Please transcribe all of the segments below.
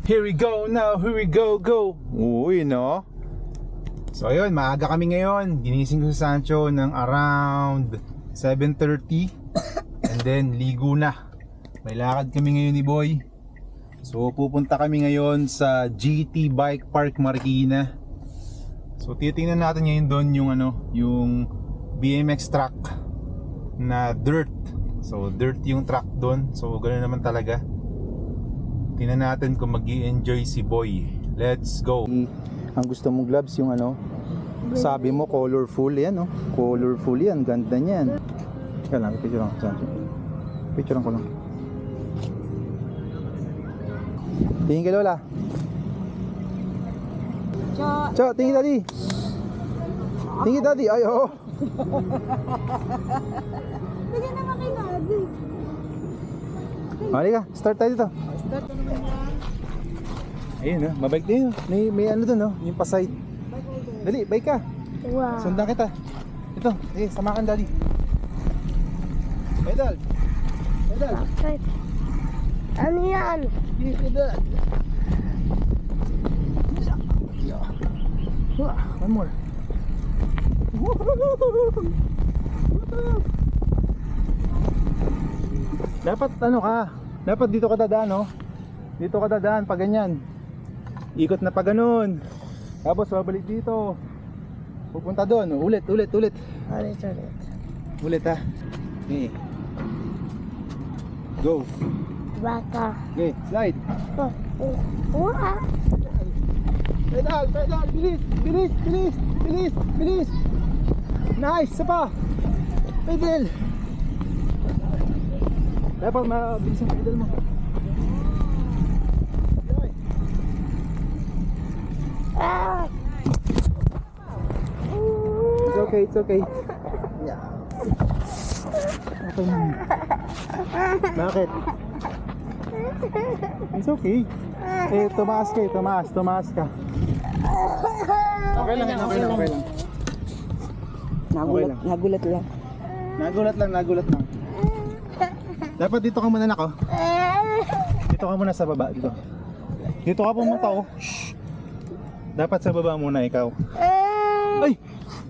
Here we go now, here we go. Uy, no? So ayun, maaga kami ngayon. Ginising ko si Sancho ng around 7:30. And then ligo na. May lakad kami ngayon ni Boy. So pupunta kami ngayon sa GT Bike Park Marikina. So titingnan natin ngayon doon yung yung BMX track na dirt. So dirt yung track doon. So ganoon naman talaga. Tingnan natin kung mag-i-enjoy si Boy. Let's go. Ang gusto mong gloves yung sabi mo colorful yan, no? Colorful yan, ganda niyan. Kaya lang, picture lang, Sancho. Picture ko lang. Tingin kay Lola. Cho, tingin daddy. Tingin daddy, ay oo. Bigyan naman kay daddy. Halika, start tayo dito. Start na naman yan. Ayun, mabike din. May ano doon, no? Yung pa-side. Dali, bike ka. Wow. Sundan kita. Ito, samakan daddy. Pedal. Pedal. Bakit? Ano yan? Pedal. One more. Dapat dapat dito ka dadaan, no? Dito ka dadaan pag ganyan. Ikot na pa ganun. Tapos babalik dito. Pupunta doon, ulit. Ulit. Ulit ha. Okay. Go. Baka. Okay, slide. Wow. Pedal, bilis. Nice, isa pa. Pedal. Dapat mabilis ang pedal mo. Ah. It's okay. Yeah. Okay lang. Bakit? It's okay. Tumaas ka. Okay lang. Nagulat lang. Nagulat lang. Dapat dito ka muna nako. Dito ka muna sa baba dito. Dito ka pumunta oh. Shh. Dapat sa baba muna ikaw. Ay!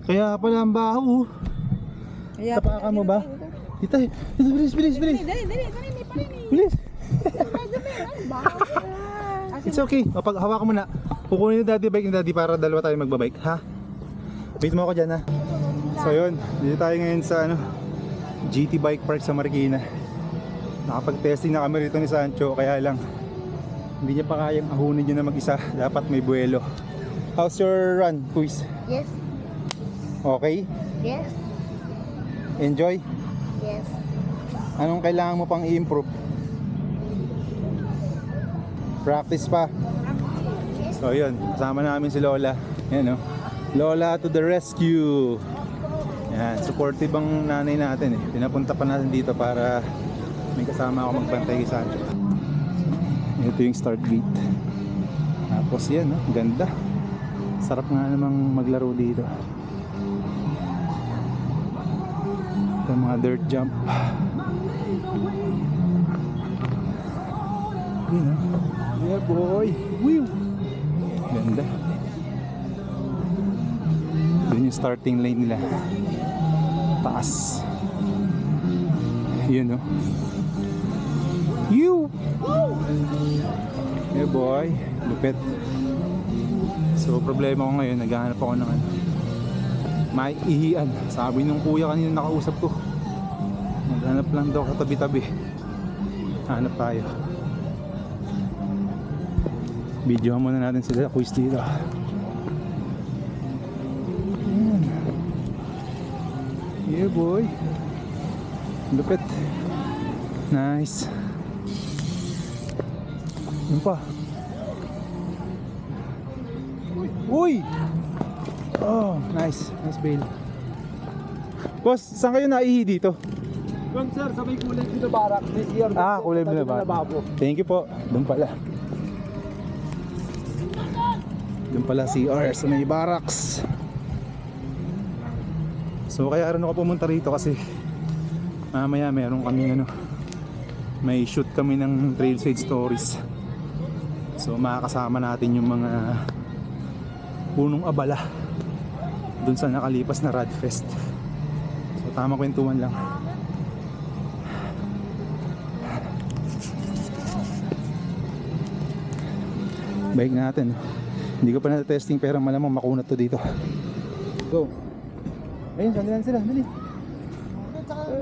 Kaya pala ang baho. Tapakan mo ba? Dito, bilis. Dali, Bilis. It's okay. O, pag hawakan mo na. Kukunin yung daddy bike ni daddy para dalawa tayo magbabike, ha? Wait mo ako dyan, ha? So yun, dito tayo ngayon sa GT Bike Park sa Marikina. Nakapag-testing na kami rito ni Sancho, kaya lang hindi niya pa kayang ahunin yun na mag-isa. Dapat may buwelo. How's your run, Kuis? Yes. Okay? Yes. Enjoy? Yes. Anong kailangan mo pang i-improve? Practice pa. So yun, kasama namin si Lola. Yan, no? Lola to the rescue. Yan, supportive ang nanay natin eh. Pinapunta pa natin dito para may kasama ako magbantay kay Sancho. Ito yung start gate. Tapos yan, no? Ganda. Sarap nga namang maglaro dito. Ito mga dirt jump. Yun, no? Yeah boy. Woo! Ganda. Yun yung starting lane nila. Taas. Yun, no? You! Yeah boy. Lupit. So problema ko ngayon, naghahanap ako ng may ihian. Sabi nung kuya kanina nakausap ko, naghanap lang daw katabi-tabi. Hanap tayo. Videohan muna natin sila quiz dito. Ayan. Yeah boy. Lupit. Nice. Yun pa. Uy! Oh, nice. Nice bail. Boss, saan kayo naihi dito? Doon sir, sa may kulay binabarak. This year. Kulay binabarak. Thank you po. Doon pala. Doon pala CR sa may barracks. So kaya rin ako pumunta rito kasi mamaya meron kaming may shoot kami ng Trailside Stories. So makakasama natin yung mga punong abala dun sa nakalipas na Radfest. So tama kwentuhan lang. Bike natin. Hindi ko pa na-testing pero malamang makunat to dito. Go. Ayun, sandalan sila. Dali.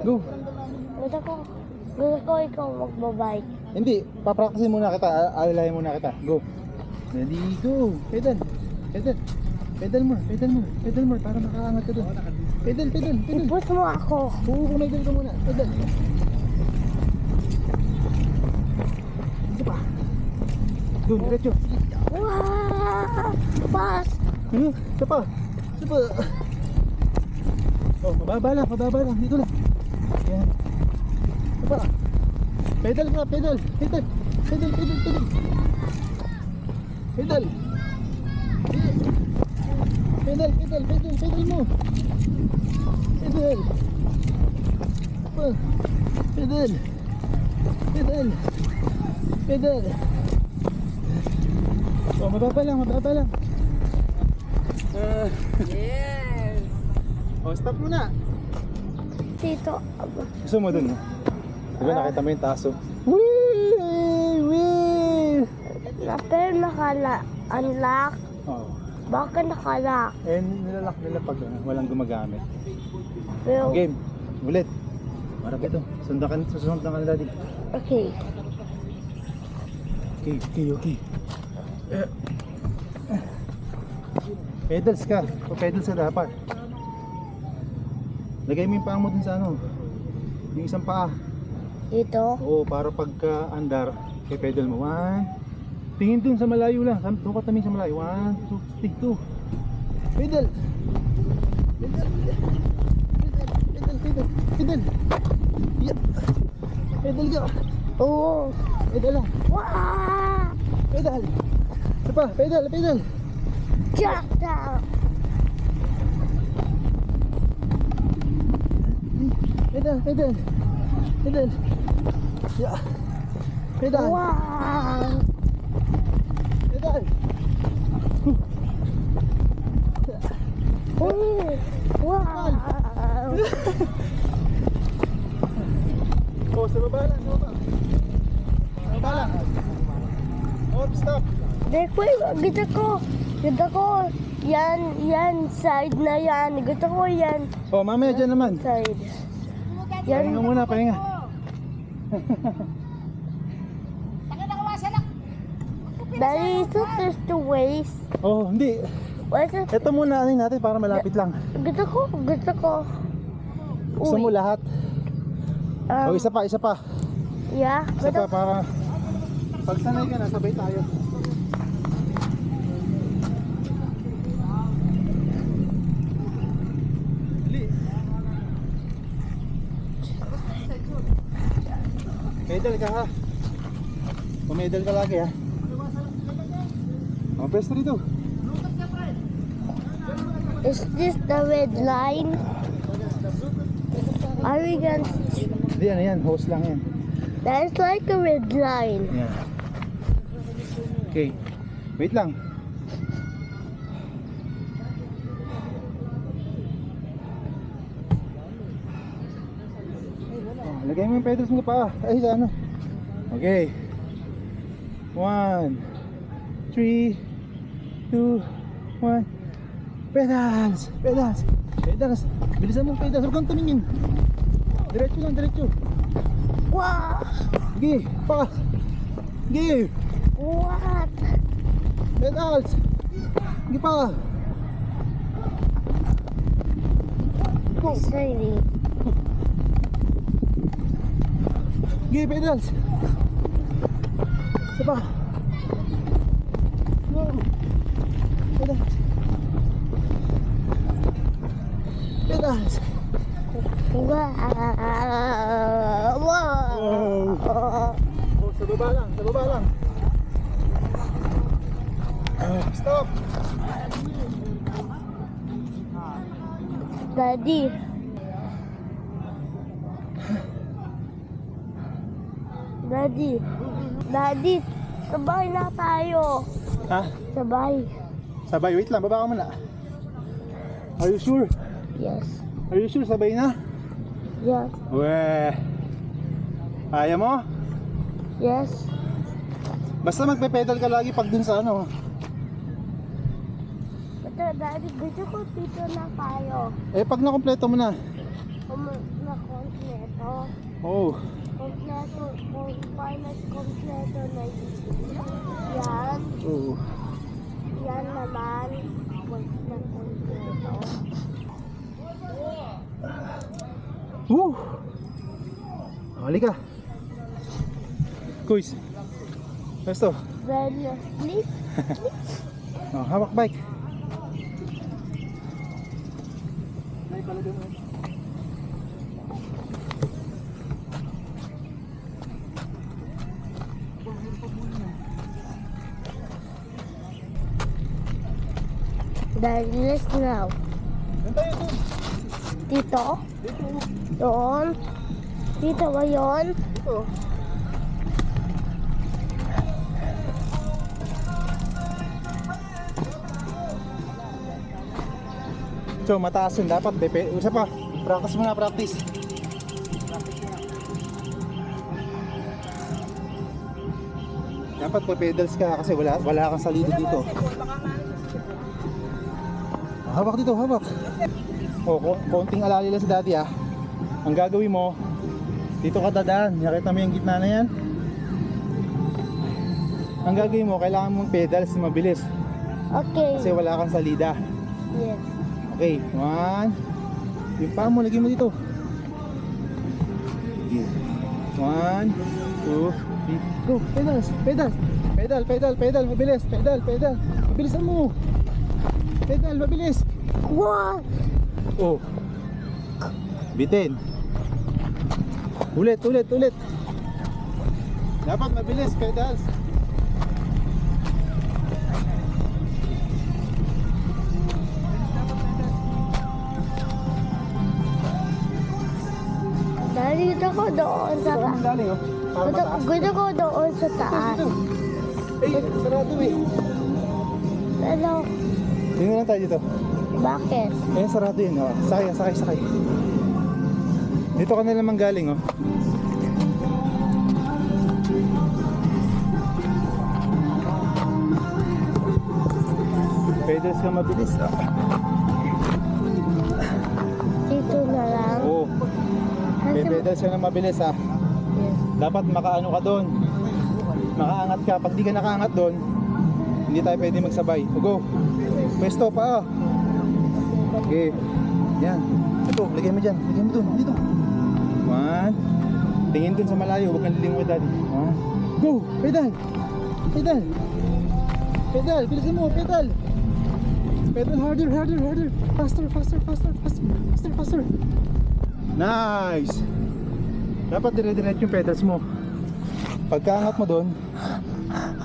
Go. Gusto ko ikaw magbabike. Hindi, papracticein muna kita. Alalayan muna kita. Go. Ready, go. Pedal. Pedal. Pedal more. Pedal more. Pedal more para makaangat ka doon. Pedal, pedal, pedal. I-push mo ako. Oo, kumidal ka muna. Pedal. Isa pa. Go, diretso. Wow! Pas! Isa pa. Isa pa. Oh, mababa lang, mababa lang. Dito lang. Yan. Isa pa. Pedal ka, pedal. Pedal. Pedal, pedal, pedal. Pedal. Pedal, pedal, pedal, pedal mo. Pedal. Pa. Pedal. Pedal. Pedal. Oh, mababa lang, mababa lang. Yes! Oh, stop muna. Tito, Gusto mo dun, no? Diba nakita mo yung taso? Wee! Wee! pero naka-unlock. Oh. Baka naka-lock. Eh, nilalak nila pag walang gumagamit. Pero, Game. Ulit. Marap ito. Susunod ka na daddy. okay. Okay, okay, okay. Pedals ka. Pedals ka dapat. Lagay mo yung paa mo dun sa ano. Yung isang paa. Ito. Oo, para pagka andar, kay pedal mo. 1. Tingin dun sa malayo lang. Doon ka tamin sa malayo. 1, 2, stick 2. Pedal. Pedal. Pedal, pedal, pedal. Yeah. Pedal ka. Oo. Pedal lang. Wow! Pedal. Isa pa, pedal, pedal. Jack down. Pedal, pedal. Pedal. Yeah. Pedal. Wow! Pedal. Oh, wow! Oh, sa baba lang, sa baba. Sa baba lang. Oh, stop. Gusto ko, yan, side na yan. Gusto ko yan, Oh, mamaya dyan naman. side. Pahinga Yan, muna, pahinga. Daddy, is this the waist? Oh, hindi. What's it? Ito muna anin natin para malapit lang. Gusto ko. Gusto mo lahat? Oh, isa pa, isa pa. Yeah, Isa pa para pag sanay ka na, sabay tayo. Dali. Pedal ka ha. Pumedal ka lagi ha. Oh, pwesto rito. Is this the red line? Are we gonna... Hindi, ano yan, hose lang yan. That's like a red line. Yeah. Okay. Wait lang. Oh, lagay mo yung pedals mo pa. Ay, sa ano. Okay. 1 3 2 1. Pedals! Pedals! Pedals! Bilisan mo pedals. Huwag kang tumingin. Diretso lang, diretso. Wow! Sige, pa. Sige. What? Pedals! Sige pa. Exciting. Sige, pedals. Isa pa. Go. Pedals. Pedals. Wow! Wow! Oh, sa baba lang, sa baba lang. Stop. Daddy. Daddy. Daddy. Sabay na tayo. Ha? Sabay. Sabay, wait lang, baba ka muna. Are you sure? Yes. Are you sure sabay na? Yes. Weh. Kaya mo? Yes. Basta magpe-pedal ka lagi pag dun sa ano. Ito, daddy, gusto ko dito na tayo. Eh pag nakompleto mo na. Na kompleto. Oh. Kompleto. Kung pilot kompleto na yan. Oo. Yan naman. Wag na kompleto. Woo! Halika. Kuys. Gusto. Very sleep. Oh, hawak bike. Daddy, let's now. Saan tayo dun? Dito? Dito. Doon? Dito ba yun? Dito. So, mataas yun. Dapat, Usa pa. Practice muna, practice. Dapat pedals ka kasi wala kang salida dito. Hawak dito, hawak. Konting alali lang si daddy ah. Ang gagawin mo, dito ka dadaan. Nakita mo yung gitna na yan? Ang gagawin mo, kailangan mong pedals na mabilis. Okay. Kasi wala kang salida. Yes. Okay, 1. Yung paa mo, lagyan mo dito. 1, 2, 3, go. Pedals, pedals. Pedal, mabilis. Pedal. Mabilisan mo. Pedal, mabilis. What? Oh. Bitin. Ulit. Dapat mabilis, pedals. Daddy, gusto ko doon sa Dito ka taas. galing oh. Para mataas. Gusto ko doon sa taas. Dito. Ay, sarado eh. Pero, Tingnan lang tayo dito. bakit? Eh, sarado yun oh. Sakay. Dito ka na naman galing oh. Pedals ka mabilis ah. Dito na lang. Oo. Kasi, Pedals ka na mabilis ah. yes. Dapat makaano ka doon. Makaangat ka. Pag di ka nakaangat doon, hindi tayo pwede magsabay. So, go. Pwesto pa ah. Okay. Yan. Ito, lagay mo dyan. Lagay mo doon. Dito. 1. Tingin doon sa malayo. Huwag kang lilingon daddy. 1. Go. Pedal. Bilisan mo. Pedal. Harder. Faster. Nice. Dapat dire-diretso yung pedals mo. Pagkaangat mo doon,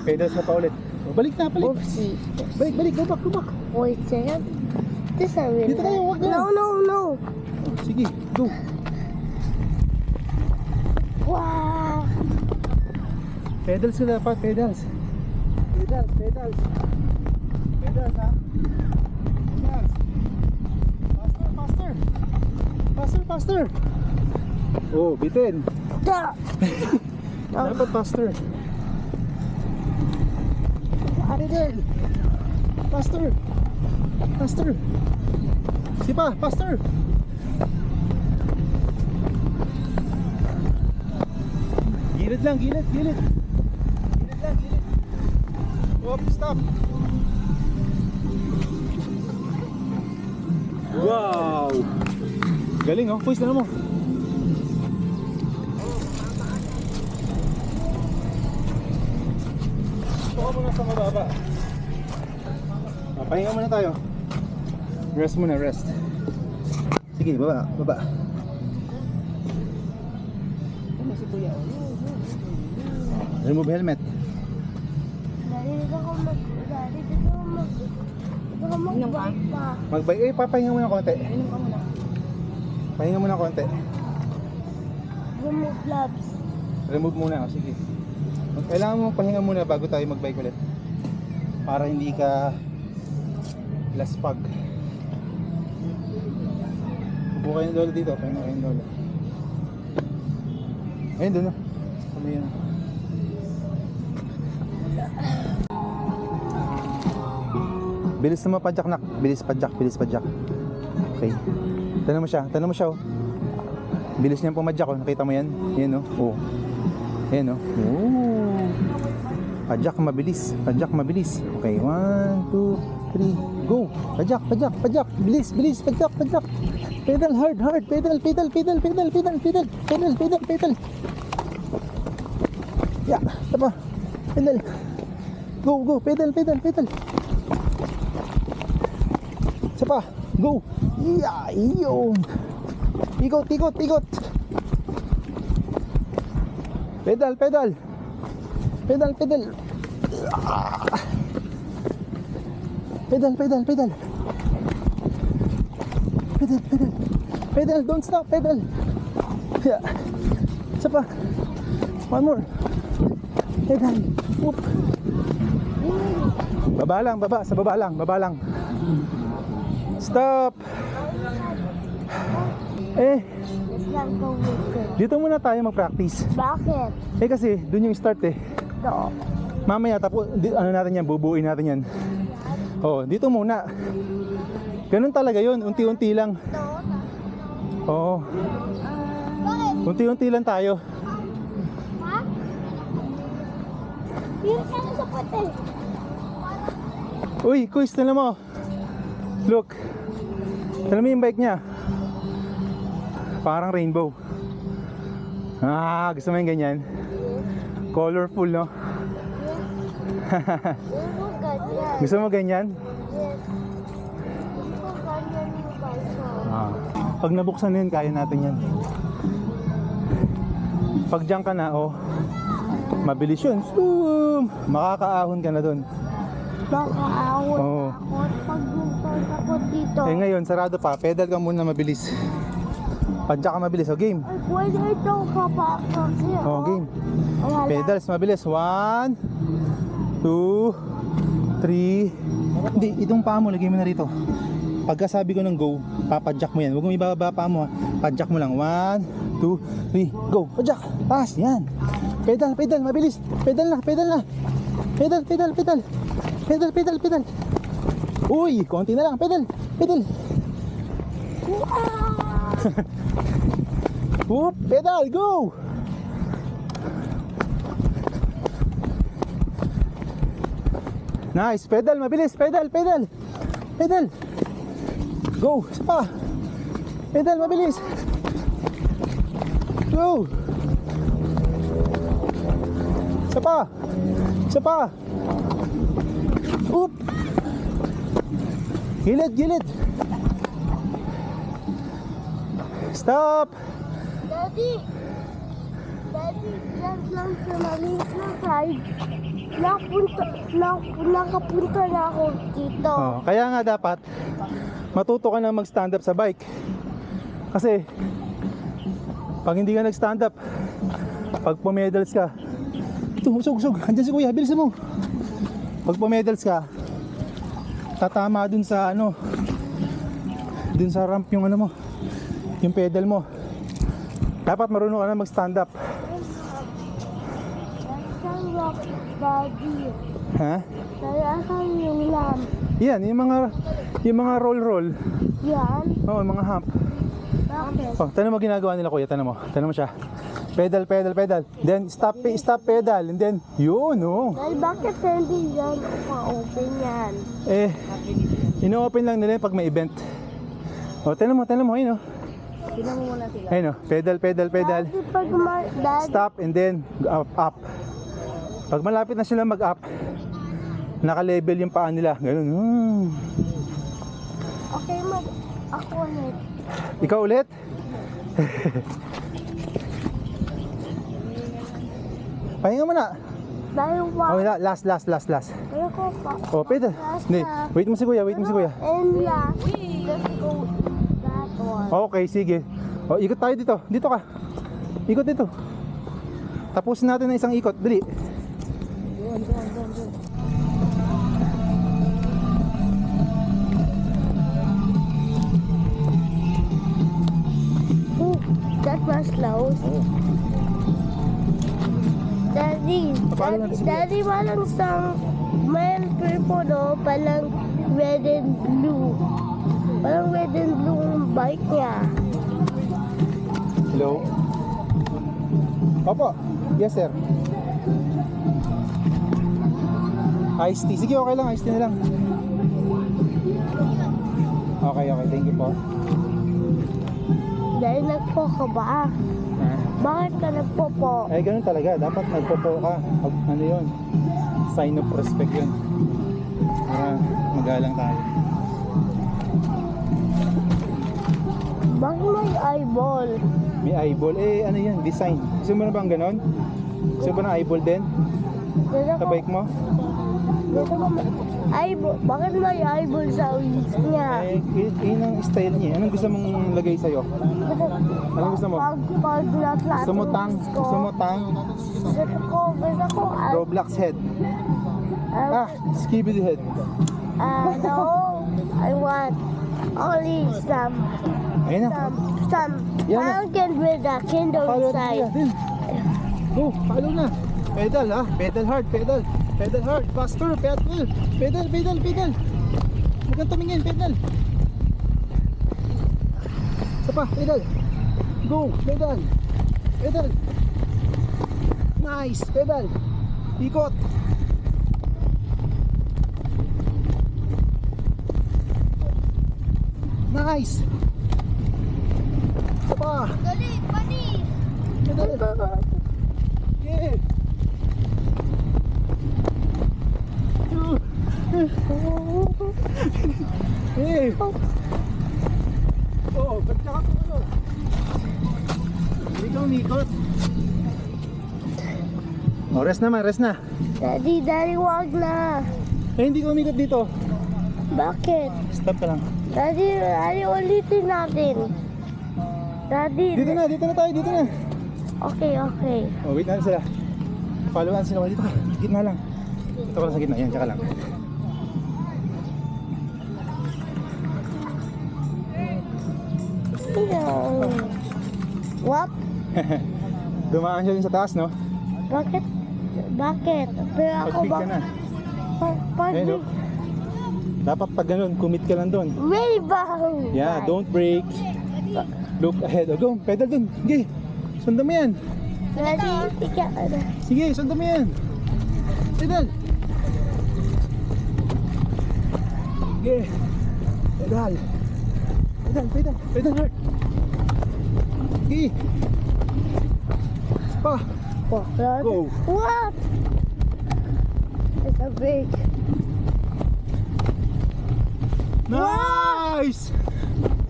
pedals na pa ulit. O, balik. Oopsie. Balik. Go back. Wait a second. This I will. Dito tayo, wag na. No. Sige, go. Wow. Pedals sila pa, pedals. Pedals ha. Pedals. Faster. Oh, bitin. Da. Dapat faster. Pedal. Faster. Sipa, faster. Gilid lang. Oh, stop. Wow. Galing oh, push na mo. Ito muna sa mababa. Pahinga muna tayo. Rest muna. Sige, baba. Remove helmet. Dito ko mag-bike pa. Magbike, papahinga muna konti. Pahinga muna konti. Remove gloves. Remove muna, sige. Kailangan mo pahinga muna bago tayo magbike ulit. Para hindi ka laspag. Upo kayo ng lola dito. Pahinga kayo ng lola. Ayun doon na. Ano yun? Bilis naman padyak nak. Bilis padyak, bilis padyak. Okay. Tanong mo siya oh. Bilis niyang pumadyak oh. Nakita mo yan? Yan oh. Oh. Yan oh. Oh. Padyak mabilis. Padyak mabilis. Okay, 1, 2, 3, go. Padyak, padyak, padyak. Bilis, bilis, padyak, padyak. Pedal hard, hard. Pedal, pedal, pedal, pedal, pedal, pedal, pedal, pedal, pedal. Ya, tapa. Pedal. Go, go. Pedal, pedal, pedal. Sapa. Go. Yeah, yun. Ikot, ikot, ikot. Pedal, pedal. Pedal, pedal. Pedal, pedal, pedal. Pedal, pedal. Pedal, don't stop, pedal. Yeah. Sapa. One more. Pedal. Whoop. Baba lang, baba. Sa baba lang, baba lang. Stop. Eh, Let's not go with it. dito muna tayo mag-practice. Bakit? Eh kasi, dun yung start eh. Do. Mamaya tapos ano natin yan, bubuuin natin yan. Oh, dito muna. Ganun talaga 'yun, unti-unti lang. Oo. Bakit? Unti-unti lang tayo. Ha? Hirap ka na sa pati. Uy, Kuis, tala mo. Look. Tala mo yung bike niya. Parang rainbow. Ah, gusto mo yung ganyan? Colorful, no? Hindi mo ganyan. Gusto mo ganyan? Yes. Hindi mo ganyan yung balso. Ah. Pag nabuksan na yun, kaya natin yan. Pag diyan ka na, oh, mabilis yun. Zoom! Makakaahon ka na dun. Makaawat Oo. ako pag nagtawag ako dito. Eh ngayon, sarado pa. Pedal ka muna mabilis. Padyak ka mabilis. O, game. Ay, pwede ito papakak siya. O, game. Wala. Pedals mabilis. 1, 2, 3. Hindi, itong paa mo, lagay mo na rito. Pagkasabi ko ng go, papadyak mo yan. Huwag mo ibababa paa mo ha. Padyak mo lang. 1, 2, 3, go. Padyak. Pass. Yan. Pedal, pedal. Mabilis. Pedal na, pedal na. Pedal, pedal, pedal. Pedal, pedal, pedal. Uy, konti na lang. Pedal, pedal. Whoop, pedal, go. Nice, pedal, mabilis, pedal, pedal. Pedal. Go, isa pa. Pedal, mabilis. Go. Isa pa. Isa pa. Oop. Gilid, gilid. Stop. Daddy! Daddy, dyan lang sa maliit na side. Nakapunta na ako dito. Oh, kaya nga dapat matuto ka na mag-stand up sa bike. Kasi pag hindi ka nag-stand up, pag pumedals ka, ito, usog. Andiyan si kuya, bilisan mo. Pag pumedals ka, tatama dun sa ano, dun sa ramp yung ano mo, yung pedal mo. Dapat marunong ka na mag-stand up. Nasaan rock, Daddy? Ha? Nasaan yung lamp? Yan, yung mga roll. Yan? Oh, yung mga hump. Bakit? Oh, tanong mo ginagawa nila kuya, tanong mo siya. Pedal. Then stop pedal and then yun oh. Dahil bakit hindi yan pa-open yan? Eh, ino-open lang nila pag may event. Oh, tanong mo, ayun oh. Tignan mo muna sila. Ayun oh, pedal. Daddy, pag Daddy, Stop and then up. Pag malapit na sila mag-up, naka-level yung paa nila. Ganun. okay ako ulit. Ikaw ulit? Pahinga mo na. Dahil Oh, last. Kaya ko pa. Oh, pedal. Hindi, wait mo si kuya. And last, let's go that one. Okay, sige. O, ikot tayo dito. Dito ka. Ikot dito. Tapusin natin ng isang ikot. Dali. Oh, that was close. Oh. Daddy, Paano natin Daddy, walang may purple o, palang red and blue. Parang red and blue ang bike niya. Hello? Opo. Yes, sir. Iced tea. Sige, okay lang. Iced tea na lang. Okay. Thank you po. Dahil nagpo ka ba? Bakit ka nagpo-po? Ay, ganun talaga. Dapat nagpopo ka. Pag, ano yun? Sign of respect yun. Para magalang tayo. Bakit may eyeball? May eyeball. Eh, ano yan? Design. Gusto mo na bang ganon? Gusto mo na eyeball din? Sa bike mo? Eyeball. Bakit may eyeball sa wheels niya? Eh, yun ang style niya. Anong gusto mong lagay sa'yo? Anong gusto mo? Pag na-flat. Gusto mo tang? Gusto mo tang? Gusto ko, Roblox head. Skibidi head. no, I want only some. Ayun na. Yan na. Pumpkin with a candle Follow inside. na. Go, follow na. Pedal ha. Pedal hard, pedal. Pedal hard. Faster, pedal. Pedal. Huwag kang tumingin, pedal. Isa pa, pedal. Go, pedal. Nice, pedal. Ikot. Nice. Isa pa. Dali, panis! Pedal. Yeah. Hey. Oh, ba't ka ano? Hindi ka umikot. Oh, rest na. Daddy, wag na. Eh, hindi ka umikot dito. Bakit? Stop ka lang. Daddy, ulitin natin. Daddy. Dito na tayo, dito na. Okay. Oh, wait na sila. Followan sila. Dito ka. Gitna lang. Dito ka lang sa gitna. Yan, tsaka lang. What? Dumaan siya din sa taas, no? Bakit? Pero ako Pag-pick ka na. Ayun, no? Dapat pag ganun, commit ka lang doon. Rebound! Yeah, don't break. Look ahead. Oh, go, pedal dun. Sige, sundan mo yan. Daddy, ikaw na. Sige, sundan mo yan. Pedal. Sige. Pedal hard. Sige. Pa. Go. What? It's a break. Nice!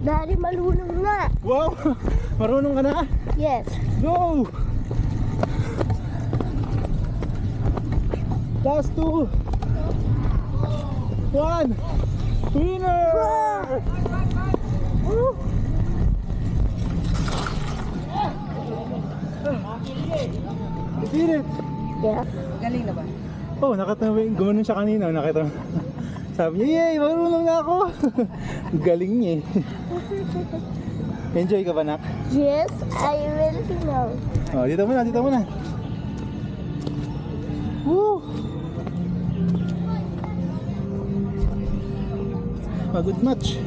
Daddy, malunong na. Wow! Marunong ka na? Yes. Go! Last 2. 1. Winner! Woo! You did it! Yeah. Oh, gumanon siya kanina. Nakita mo. Sabi niya, yay! Marunong na ako! Galing niya eh. Enjoy ka ba, nak? Yes, I really know. Oh, dito muna. Woo! A good match.